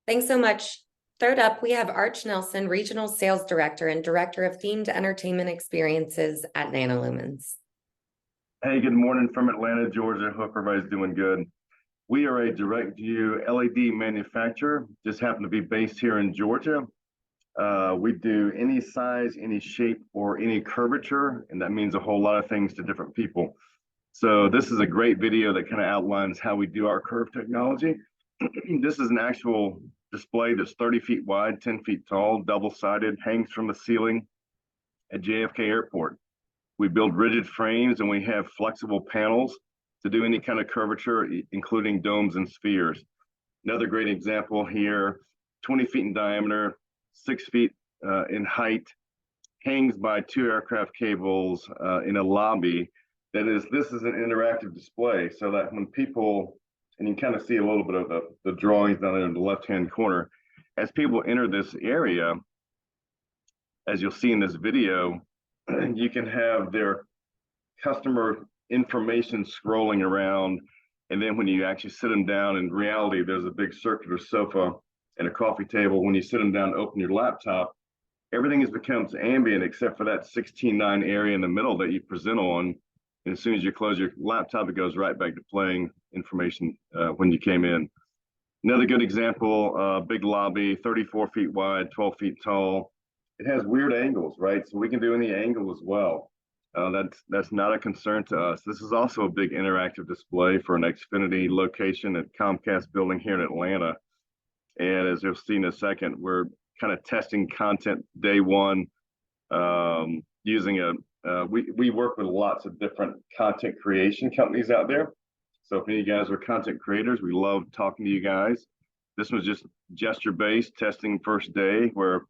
Thanks so much. Third up, we have Arch Nelson, Regional Sales Director and Director of Themed Entertainment Experiences at Nanolumens. Hey, good morning from Atlanta, Georgia. Hope everybody's doing good. We are a direct view LED manufacturer, just happen to be based here in Georgia. We do any size, any shape, or any curvature, and that means a whole lot of things to different people. So this is a great video that kind of outlines how we do our curve technology. This is an actual display that's 30 feet wide, 10 feet tall, double-sided, hangs from the ceiling at JFK Airport. We build rigid frames and we have flexible panels to do any kind of curvature, including domes and spheres. Another great example here, 20 feet in diameter, 6 feet in height, hangs by 2 aircraft cables in a lobby. This is an interactive display so that when people, and you can kind of see a little bit of the drawings down there in the left-hand corner, as people enter this area, as you'll see in this video, you can have their customer information scrolling around. And then when you actually sit them down, in reality, there's a big circular sofa and a coffee table. When you sit them down and open your laptop, everything becomes ambient except for that 16:9 area in the middle that you present on. And as soon as you close your laptop, it goes right back to playing information when you came in. Another good example, big lobby, 34 feet wide, 12 feet tall. It has weird angles, right? So we can do any angle as well. That's not a concern to us. This is also a big interactive display for an Xfinity location at Comcast building here in Atlanta. And as you'll see in a second, we're kind of testing content day one using we work with lots of different content creation companies out there. So if any of you guys are content creators, we love talking to you guys. This was just gesture-based testing first day where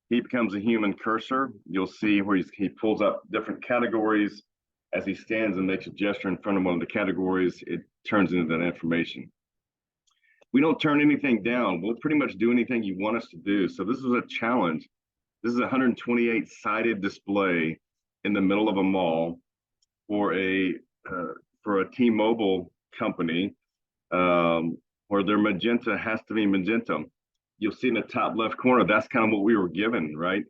he becomes a human cursor. You'll see where he pulls up different categories. As he stands and makes a gesture in front of one of the categories, it turns into that information. We don't turn anything down. We'll pretty much do anything you want us to do. So this is a challenge. This is a 128-sided display in the middle of a mall for a T-Mobile company where their magenta has to be magenta. You'll see in the top left corner, that's kind of what we were given, right?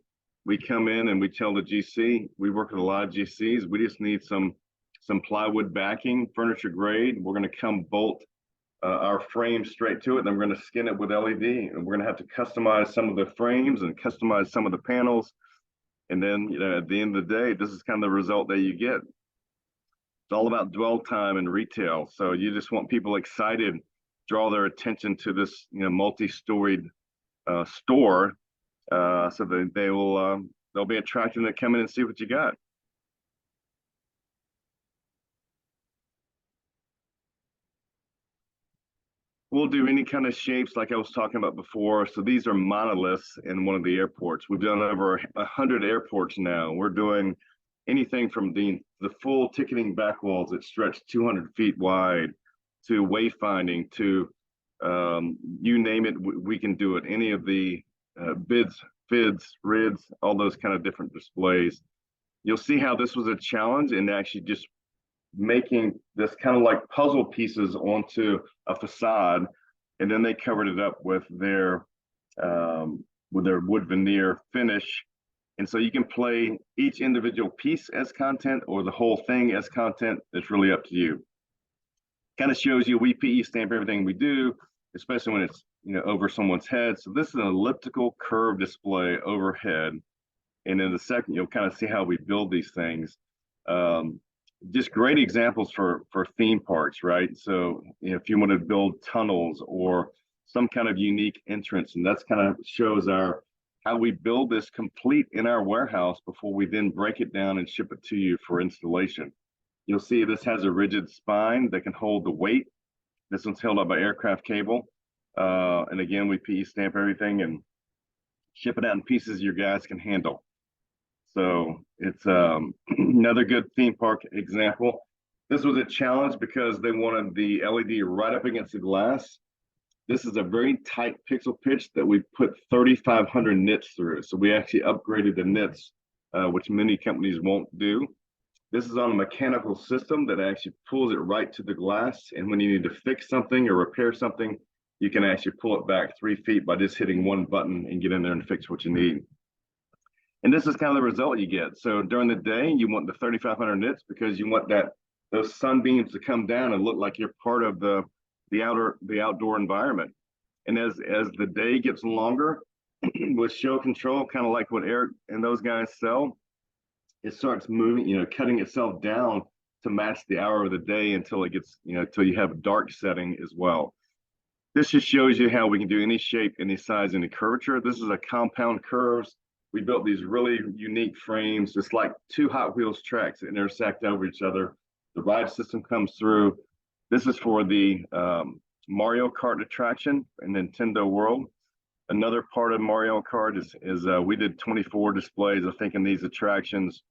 We come in and we tell the GC, we work with a lot of GCs, we just need some plywood backing, furniture grade. We're going to come bolt our frame straight to it, and then we're going to skin it with LED, and we're going to have to customize some of the frames and customize some of the panels. And then, at the end of the day, this is kind of the result that you get. It's all about dwell time in retail. So you just want people excited, draw their attention to this, multi-storied store, so that they'll be attracted to come in and see what you got. We'll do any kind of shapes like I was talking about before. So these are monoliths in one of the airports. We've done over 100 airports now. We're doing anything from the full ticketing back walls that stretch 200 feet wide to wayfinding to you name it, we can do it. Any of the bids, FIDs, RIDs, all those kind of different displays. You'll see how this was a challenge in actually just making this kind of like puzzle pieces onto a facade, and then they covered it up with their wood veneer finish. And so you can play each individual piece as content or the whole thing as content. It's really up to you. Kind of shows you we PE stamp everything we do, especially when it's over someone's head. So this is an elliptical curve display overhead. And in the second, you'll kind of see how we build these things. Just great examples for theme parks, right? So if you want to build tunnels or some kind of unique entrance, and that's kind of shows how we build this complete in our warehouse before we then break it down and ship it to you for installation. You'll see this has a rigid spine that can hold the weight. This one's held up by aircraft cable. And again, we PE stamp everything and ship it out in pieces your guys can handle. So it's another good theme park example. This was a challenge because they wanted the LED right up against the glass. This is a very tight pixel pitch that we put 3,500 nits through. So we actually upgraded the nits, which many companies won't do. This is on a mechanical system that actually pulls it right to the glass. And when you need to fix something or repair something, you can actually pull it back 3 feet by just hitting one button and get in there and fix what you need. And this is kind of the result you get. So during the day, you want the 3,500 nits because you want those sunbeams to come down and look like you're part of the outdoor environment. And as the day gets longer, with show control, kind of like what Eric and those guys sell, it starts moving, cutting itself down to match the hour of the day until it gets, until you have a dark setting as well. This just shows you how we can do any shape, any size, any curvature. This is a compound curves. We built these really unique frames, just like two Hot Wheels tracks that intersect over each other. The ride system comes through. This is for the Mario Kart attraction in Nintendo World. Another part of Mario Kart is we did 24 displays, I think, in these attractions.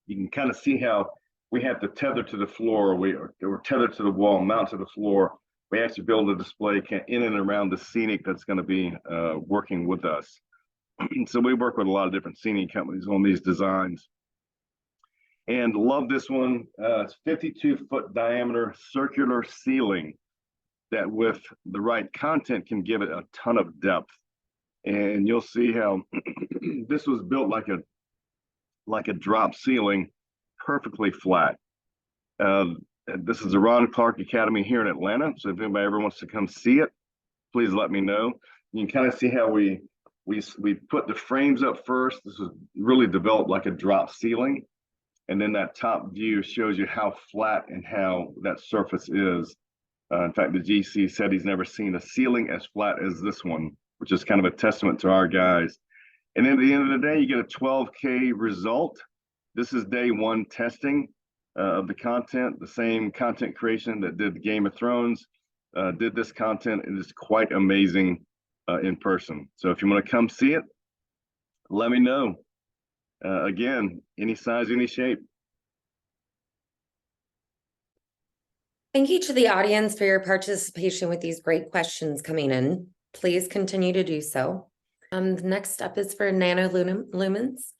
You can kind of see how we have to tether to the floor. We're tethered to the wall, mount to the floor. We actually build a display in and around the scenic that's going to be working with us. So we work with a lot of different scenic companies on these designs. And love this one. It's 52-foot diameter circular ceiling that with the right content can give it a ton of depth. And you'll see how this was built like a drop ceiling, perfectly flat. This is the Ron Clark Academy here in Atlanta. So if anybody ever wants to come see it, please let me know. You can kind of see how we put the frames up first. This was really developed like a drop ceiling. And then that top view shows you how flat and how that surface is. In fact, the GC said he's never seen a ceiling as flat as this one, which is kind of a testament to our guys. And then at the end of the day, you get a 12K result. This is day one testing of the content, the same content creation that did Game of Thrones, did this content. It is quite amazing in person. So if you want to come see it, let me know. Again, any size, any shape. Thank you to the audience for your participation with these great questions coming in. Please continue to do so. The next up is for Nanolumens.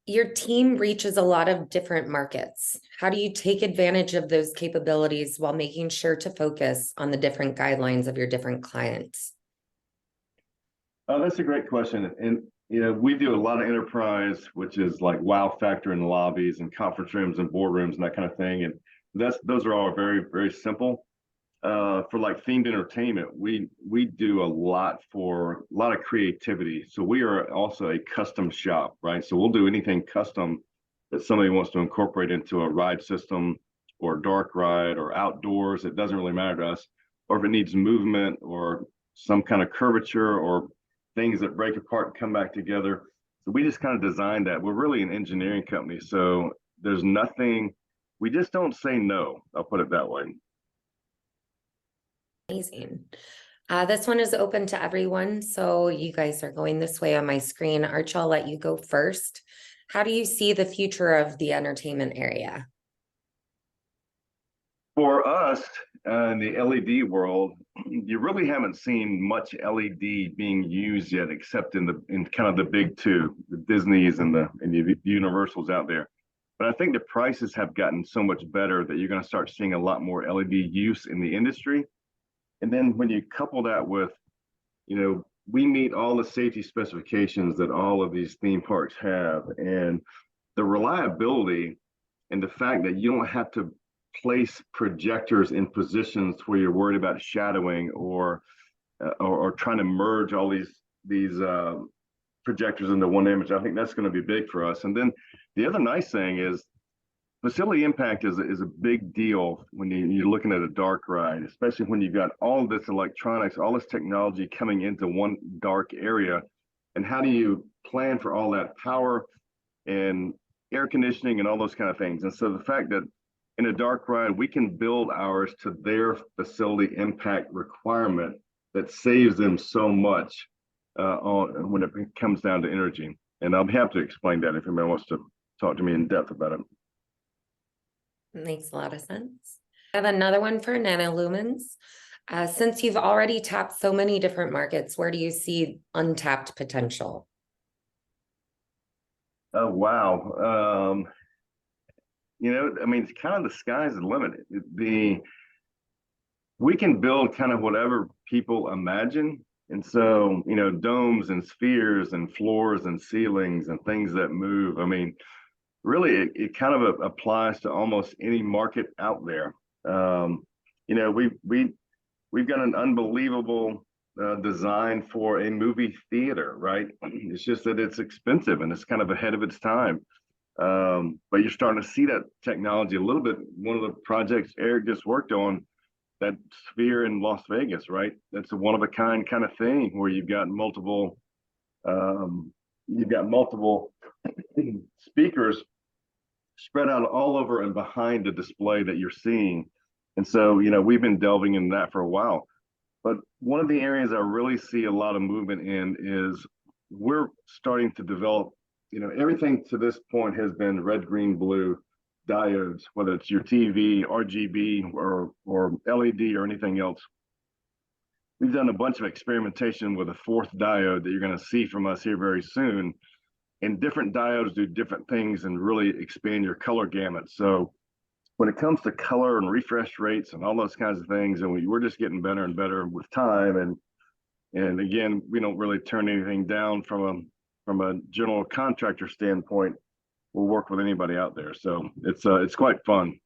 Your team reaches a lot of different markets. How do you take advantage of those capabilities while making sure to focus on the different guidelines of your different clients? Oh, that's a great question. And we do a lot of enterprise, which is like wow factor in lobbies and conference rooms and boardrooms and that kind of thing. And those are all very, very simple. For like themed entertainment, we do a lot of creativity. So we are also a custom shop, right? So we'll do anything custom that somebody wants to incorporate into a ride system or dark ride or outdoors. It doesn't really matter to us. Or if it needs movement or some kind of curvature or things that break apart and come back together. So we just kind of designed that. We're really an engineering company. So there's nothing, we just don't say no. I'll put it that way. Amazing. This one is open to everyone. So you guys are going this way on my screen. Arch, I'll let you go first. How do you see the future of the entertainment area? For us in the LED world, you really haven't seen much LED being used yet, except in kind of the big two, the Disneys and the Universals out there. But I think the prices have gotten so much better that you're going to start seeing a lot more LED use in the industry. And then when you couple that with, we meet all the safety specifications that all of these theme parks have, and the reliability and the fact that you don't have to place projectors in positions where you're worried about shadowing or trying to merge all these projectors into one image. I think that's going to be big for us. And then the other nice thing is facility impact is a big deal when you're looking at a dark ride, especially when you've got all this electronics, all this technology coming into one dark area. And how do you plan for all that power and air conditioning and all those kind of things? And so the fact that in a dark ride, we can build ours to their facility impact requirement that saves them so much when it comes down to energy. And I'll be happy to explain that if anybody wants to talk to me in depth about it. Makes a lot of sense. I have another one for Nanolumens. Since you've already tapped so many different markets, where do you see untapped potential? Oh, wow. It's kind of the sky's the limit. we can build kind of whatever people imagine. And so, domes and spheres and floors and ceilings and things that move. I mean, really, it kind of applies to almost any market out there. Um, we've got an unbelievable design for a movie theater, right? It's just that it's expensive and it's kind of ahead of its time. But you're starting to see that technology a little bit. One of the projects Eric just worked on, that sphere in Las Vegas, right? That's a one of a kind kind of thing where um, you've got multiple speakers spread out all over and behind the display that you're seeing. And so, we've been delving into that for a while. But one of the areas I really see a lot of movement in is we're starting to develop, everything to this point has been red, green, blue diodes, whether it's your TV, RGB, or LED or anything else. We've done a bunch of experimentation with a fourth diode that you're going to see from us here very soon. And different diodes do different things and really expand your color gamut. So when it comes to color and refresh rates and all those kinds of things, and we're just getting better and better with time. And again, we don't really turn anything down from a general contractor standpoint. We'll work with anybody out there, so it's quite fun.